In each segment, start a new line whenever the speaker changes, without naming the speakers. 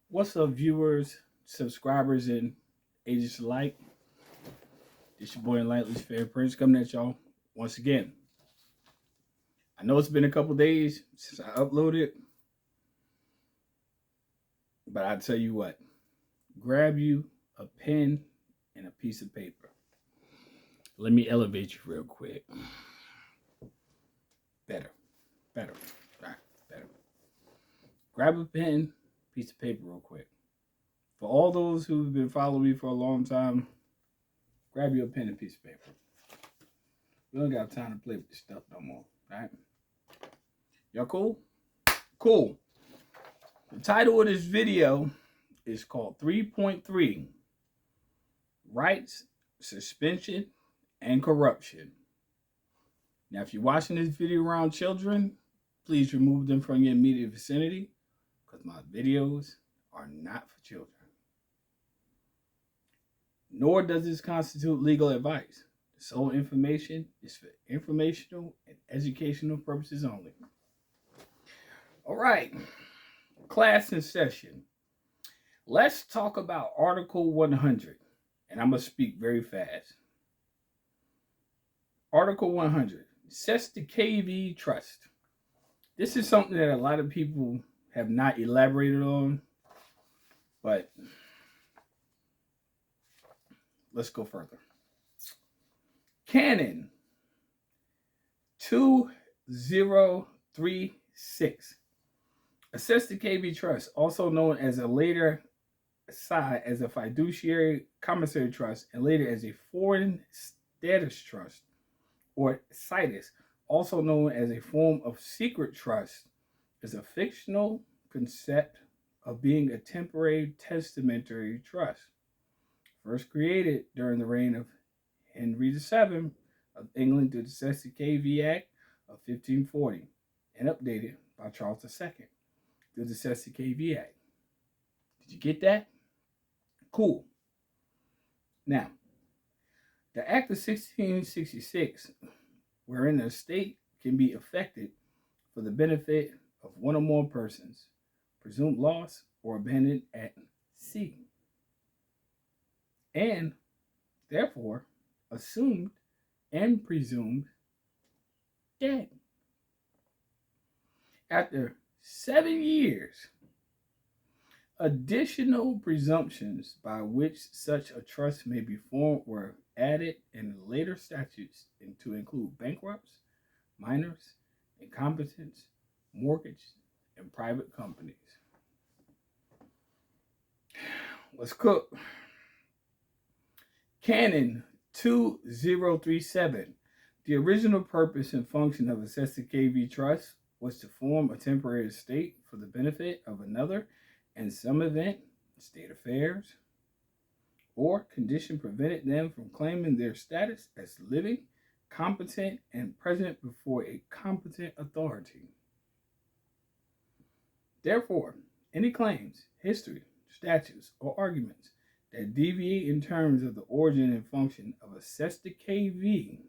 What's up, viewers, subscribers, and agents alike? This your boy Enlightened's favorite prince coming at y'all once again. I know it's been a couple days since I uploaded, but I tell you what, grab you a pen and a piece of paper. Let me elevate you real quick. Better, better, all right, better. Grab a pen, piece of paper real quick. For all those who've been following me for a long time, grab you a pen and piece of paper. We don't got time to play with this stuff no more, all right? Y'all cool? Cool. The title of this video is called 3.3 Rights, Suspension, and Corruption. Now, if you're watching this video around children, please remove them from your immediate vicinity because my videos are not for children. Nor does this constitute legal advice. The sole information is for informational and educational purposes only. All right, class in session. Let's talk about Article 100, and I'm going to speak very fast. Article 100, Cestui Trust. This is something that a lot of people have not elaborated on, but let's go further. Canon 2036. A Cestui Trust, also known as a later side as a fiduciary commissary trust and later as a foreign status trust, or situs, also known as a form of secret trust, is a fictional concept of being a temporary testamentary trust. First created during the reign of Henry VII of England through the Cestui Act of 1540 and updated by Charles II through the Cestui Act. Did you get that? Cool. Now, the Act of 1666, wherein the estate can be affected for the benefit of one or more persons, presumed lost or abandoned at sea, and therefore assumed and presumed dead. After 7 years, additional presumptions by which such a trust may be formed were added in later statutes to include bankrupts, minors, incompetents, mortgage, and private companies. Let's cook. Canon 2037. The original purpose and function of a Cestui Trust was to form a temporary estate for the benefit of another in some event, state affairs, or condition prevented them from claiming their status as living, competent, and present before a competent authority. Therefore, any claims, history, statutes, or arguments that deviate in terms of the origin and function of a Cestui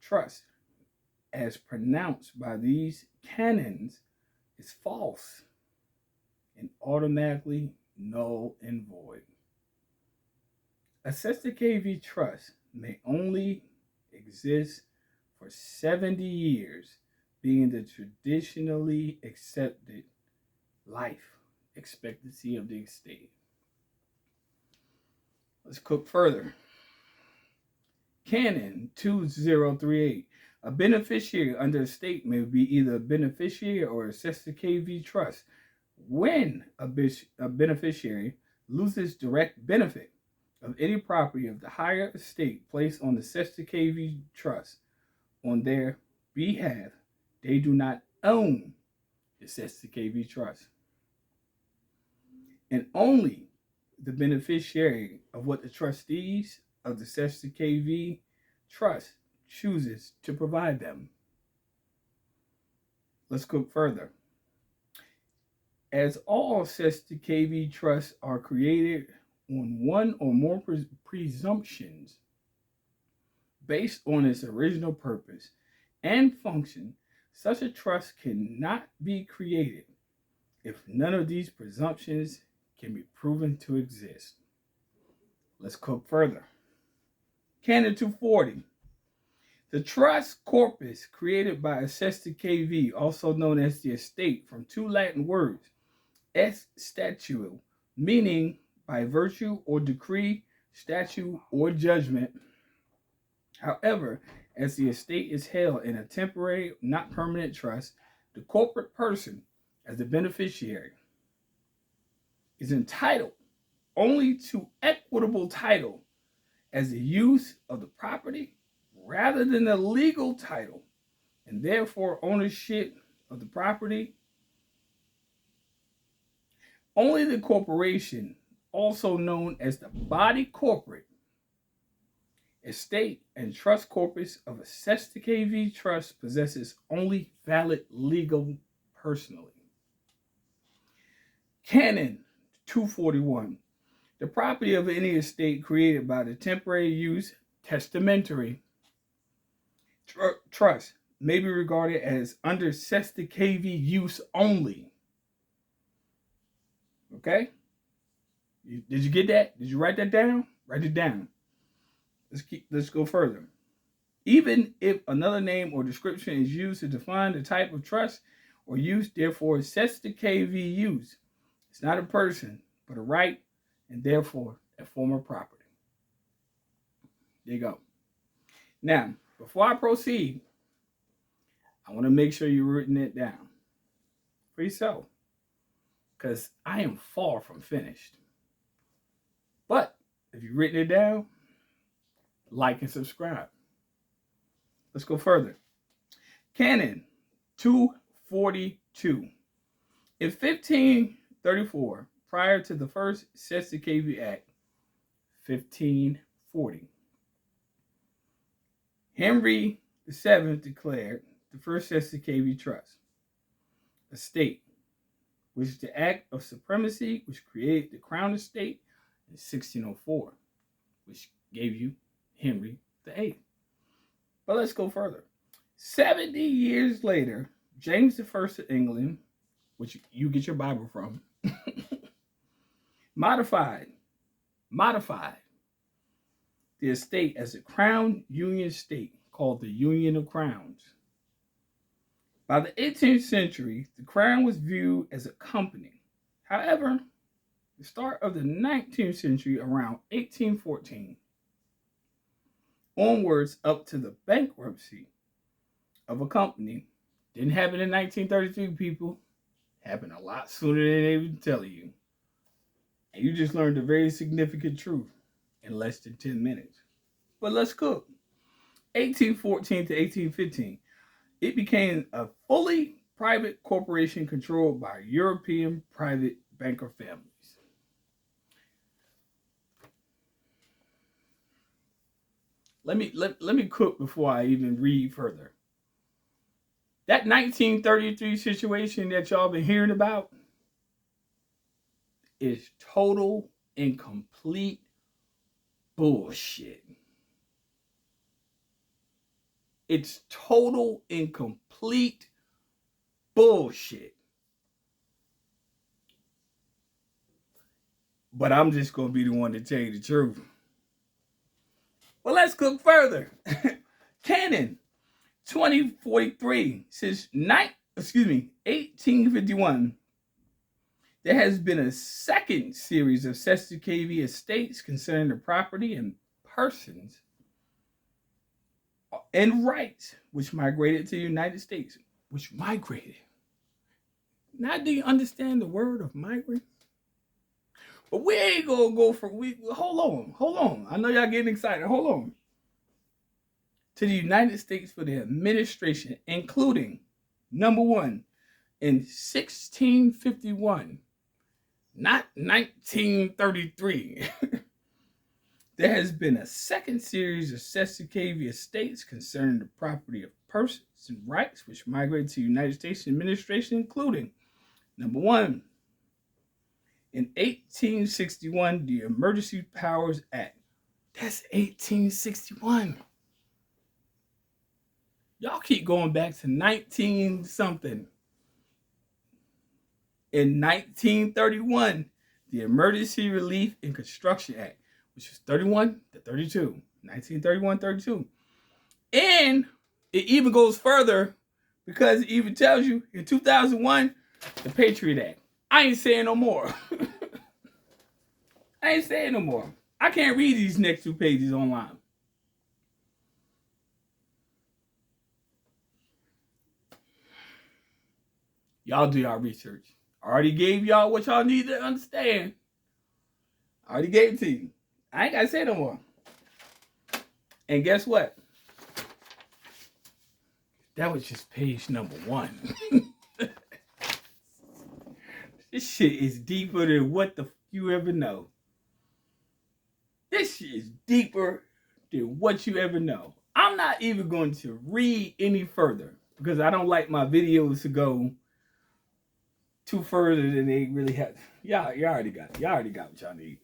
Trust as pronounced by these canons is false and automatically null and void. A Cestui Trust may only exist for 70 years, being the traditionally accepted life expectancy of the estate. Let's cook further. Canon 2038. A beneficiary under a state may be either a beneficiary or a Cestui Trust. When a beneficiary loses direct benefit of any property of the higher estate placed on the Cestui Trust on their behalf, they do not own the Cestui Trust. And only the beneficiary of what the trustees of the Cestui Trust chooses to provide them. Let's go further. As all Cestui Trusts are created on one or more presumptions based on its original purpose and function, such a trust cannot be created if none of these presumptions can be proven to exist. Let's cook further. Canon 240. The trust corpus created by Cestui KV, also known as the estate, from two Latin words, ex statuo, meaning by virtue or decree, statute, or judgment. However, as the estate is held in a temporary, not permanent trust, the corporate person, as the beneficiary, is entitled only to equitable title as the use of the property rather than the legal title, and therefore ownership of the property. Only the corporation, also known as the body corporate, estate, and trust corpus of a Cestui KV trust possesses only valid legal personally. Canon 241. The property of any estate created by the temporary use testamentary trust may be regarded as under Cestui KV use only. Okay? Did you get that? Did you write that down? Write it down. Let's go further. Even if another name or description is used to define the type of trust or use, therefore Cestui KV use, it's not a person, but a right, and therefore a form of property. There you go. Now, before I proceed, I want to make sure you've written it down for yourself, because I am far from finished. But if you've written it down, like and subscribe. Let's go further. Canon 242. In 1534, prior to the first Cestui KV Act, 1540, Henry VII declared the first Cestui KV Trust a state, which is the act of supremacy which created the crown estate in 1604, which gave you Henry VIII. But let's go further. 70 years later, James I of England, which you get your Bible from, modified the estate as a crown union state called the Union of Crowns. By the 18th century, the crown was viewed as a company. However, the start of the 19th century, around 1814, onwards up to the bankruptcy of a company, didn't happen in 1933, people. Happened a lot sooner than they would tell you. And you just learned a very significant truth in less than 10 minutes. But let's cook. 1814 to 1815, it became a fully private corporation controlled by European private banker families. Let me cook before I even read further. That 1933 situation that y'all been hearing about is total and complete bullshit. It's total and complete bullshit. But I'm just going to be the one to tell you the truth. Well, let's cook further. Canon 2043, since 1851, there has been a second series of Cestui KV estates concerning the property and persons and rights which migrated to the United States. Which migrated. Now, do you understand the word of migrate? But we ain't gonna go for hold on. I know y'all getting excited. Hold on. To the United States for the administration, including number one, in 1651, not 1933. There has been a second series of Cestui KV estates concerning the property of persons and rights which migrated to the United States administration, including number one, in 1861, the Emergency Powers Act. That's 1861. Y'all keep going back to 19 something. In 1931, the Emergency Relief and Construction Act, which was 31 to 32. 1931, 32. And it even goes further because it even tells you in 2001, the Patriot Act. I ain't saying no more. I ain't saying no more. I can't read these next 2 pages online. Y'all do y'all research. I already gave y'all what y'all need to understand. I already gave it to you. I ain't got to say no more. And guess what? That was just page number 1. This shit is deeper than what the you ever know. This shit is deeper than what you ever know. I'm not even going to read any further because I don't like my videos to go too further than they really have. Y'all already got it. Y'all already got what y'all need.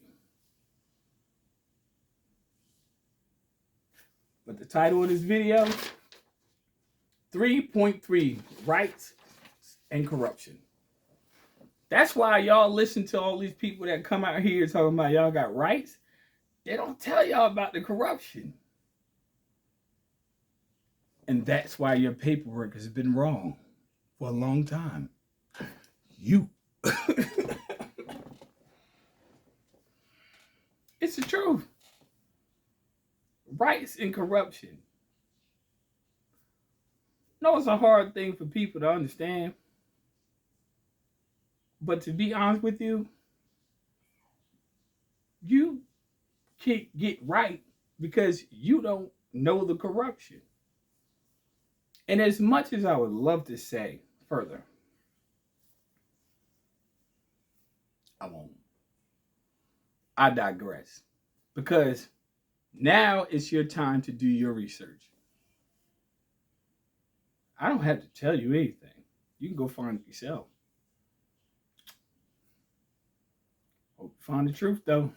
But the title of this video, 3.3 Rights and Corruption. That's why y'all listen to all these people that come out here talking about y'all got rights. They don't tell y'all about the corruption. And that's why your paperwork has been wrong for a long time. You. It's the truth. Rights and corruption. No, it's a hard thing for people to understand. But to be honest with you, you can't get right because you don't know the corruption. And as much as I would love to say further, I won't. I digress. Because now it's your time to do your research. I don't have to tell you anything. You can go find it yourself. Hope you find the truth, though.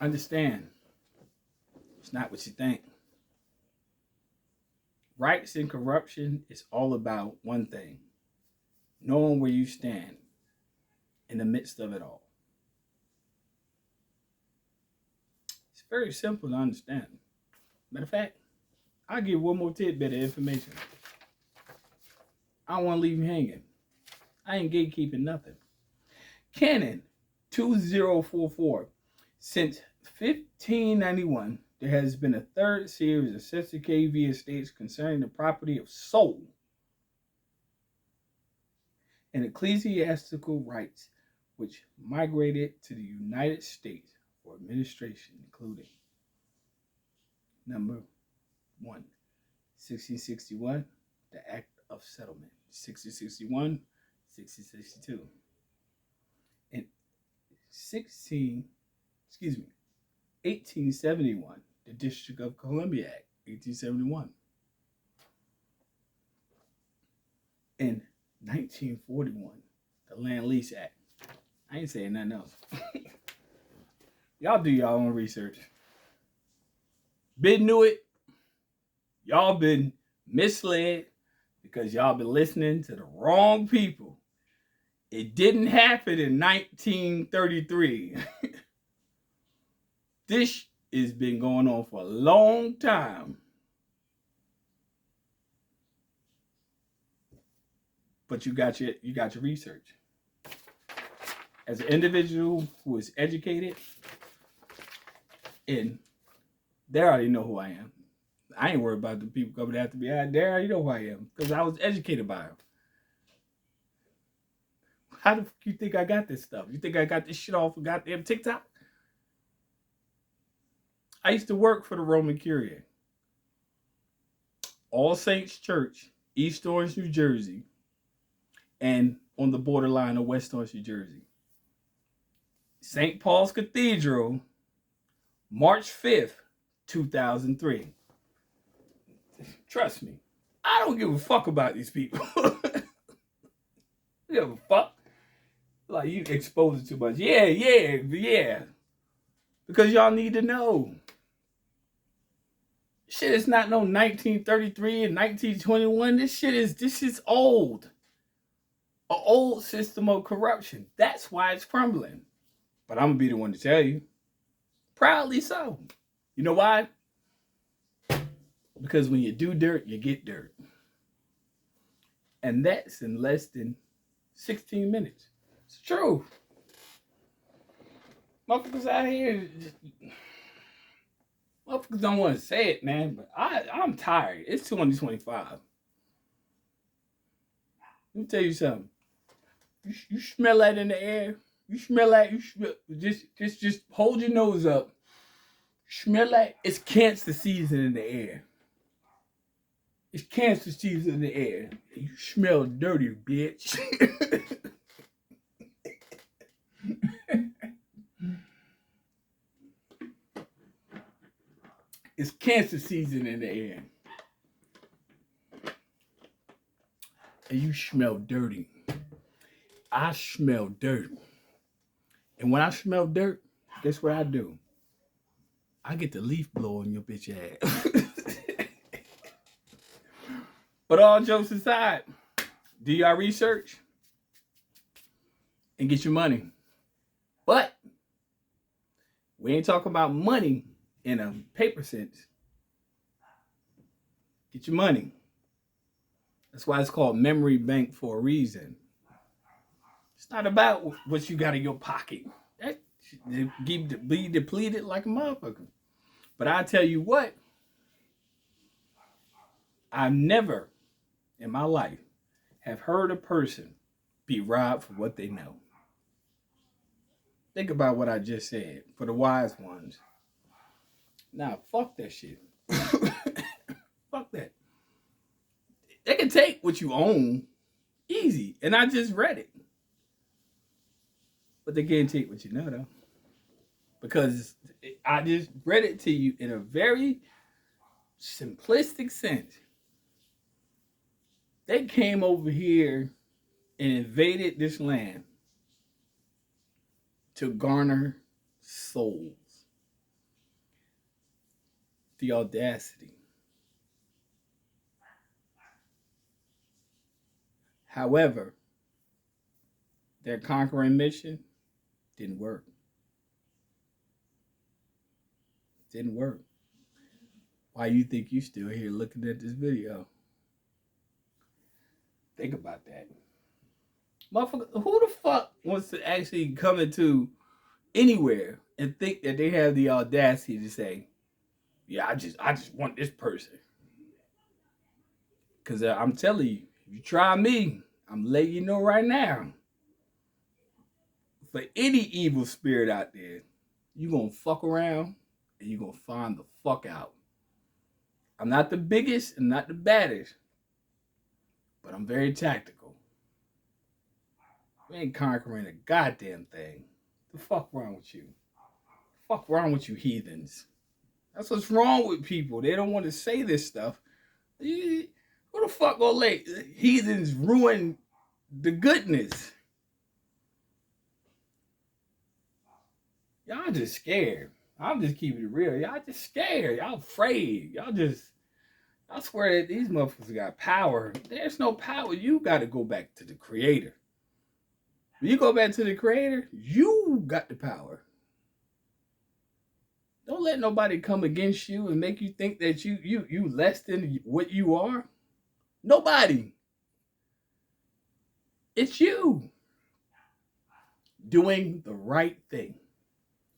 Understand, it's not what you think. Rights and corruption is all about one thing: knowing where you stand in the midst of it all. It's very simple to understand. Matter of fact, I'll give one more tidbit of information. I don't want to leave you hanging. I ain't gatekeeping nothing. Canon 2044. Since 1591, there has been a third series of Cestui KV estates concerning the property of soul and ecclesiastical rights, which migrated to the United States for administration, including number 1, 1661, the Act of Settlement, 1661, 1662, and 1871, the District of Columbia Act, 1871. In 1941, the Land Lease Act. I ain't saying nothing else. Y'all do y'all own research. Been knew it. Y'all been misled because y'all been listening to the wrong people. It didn't happen in 1933. This has been going on for a long time. But you got your research. As an individual who is educated, and they already know who I am. I ain't worried about the people coming after me. They already know who I am because I was educated by them. How the fuck you think I got this stuff? You think I got this shit off of goddamn TikTok? I used to work for the Roman Curia. All Saints Church, East Orange, New Jersey, and on the borderline of West Orange, New Jersey. St. Paul's Cathedral, March 5th, 2003. Trust me, I don't give a fuck about these people. You give a fuck? Like, you expose it too much. Yeah. Because y'all need to know. Shit is not no 1933 and 1921. This shit is old. An old system of corruption. That's why it's crumbling. But I'm going to be the one to tell you. Proudly so. You know why? Because when you do dirt, you get dirt. And that's in less than 16 minutes. It's true. Motherfuckers out here, motherfuckers don't want to say it, man, but I'm tired. It's 2025. Let me tell you something. You smell that in the air. You smell that. Just hold your nose up. Smell that. It's cancer season in the air. It's cancer season in the air. You smell dirty, bitch. It's cancer season in the air. And you smell dirty. I smell dirt. And when I smell dirt, guess what I do? I get the leaf blower on your bitch ass. But all jokes aside, do your research and get your money. But we ain't talking about money in a paper sense. Get your money. That's why it's called memory bank for a reason. It's not about what you got in your pocket. That be depleted like a motherfucker. But I tell you what, I never in my life have heard a person be robbed for what they know. Think about what I just said for the wise ones. Now, fuck that shit. Fuck that. They can take what you own easy. And I just read it. But they can't take what you know, though. Because I just read it to you in a very simplistic sense. They came over here and invaded this land to garner souls. The audacity. However, their conquering mission didn't work. Didn't work. Why you think you still here looking at this video? Think about that. Motherfucker, who the fuck wants to actually come into anywhere and think that they have the audacity to say, yeah, I just want this person. Because I'm telling you, if you try me, I'm letting you know right now. For any evil spirit out there, you're going to fuck around and you're going to find the fuck out. I'm not the biggest and not the baddest, but I'm very tactical. We ain't conquering a goddamn thing. The fuck wrong with you? The fuck wrong with you heathens? That's what's wrong with people. They don't want to say this stuff. Who the fuck gonna let heathens ruin the goodness? Y'all just scared. I'm just keeping it real. Y'all just scared. Y'all afraid. I swear that these motherfuckers got power. There's no power. You got to go back to the creator. When you go back to the creator, you got the power. Don't let nobody come against you and make you think that you less than what you are. Nobody. It's you doing the right thing,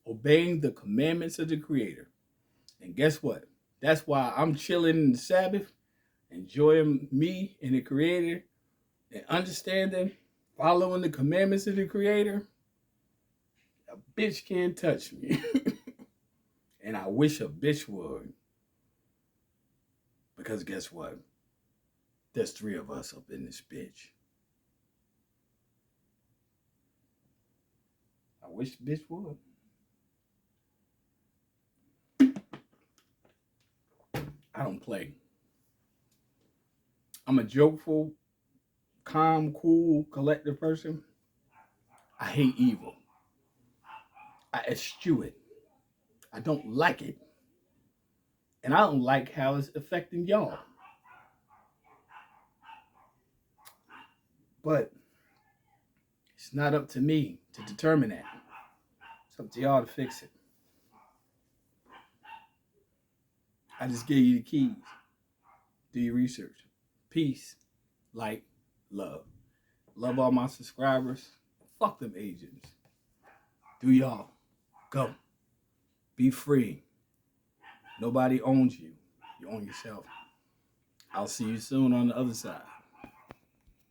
obeying the commandments of the creator. And guess what? That's why I'm chilling in the Sabbath, enjoying me and the creator, and understanding, following the commandments of the creator. A bitch can't touch me. And I wish a bitch would. Because guess what? There's 3 of us up in this bitch. I wish the bitch would. I don't play. I'm a jokeful, calm, cool, collective person. I hate evil. I eschew it. I don't like it. And I don't like how it's affecting y'all. But It's not up to me to determine that. It's up to y'all to fix it. I just gave you the keys. Do your research. Peace, light, love. Love all my subscribers. Fuck them agents. Do y'all. Go. Be free. Nobody owns you. You own yourself. I'll see you soon on the other side.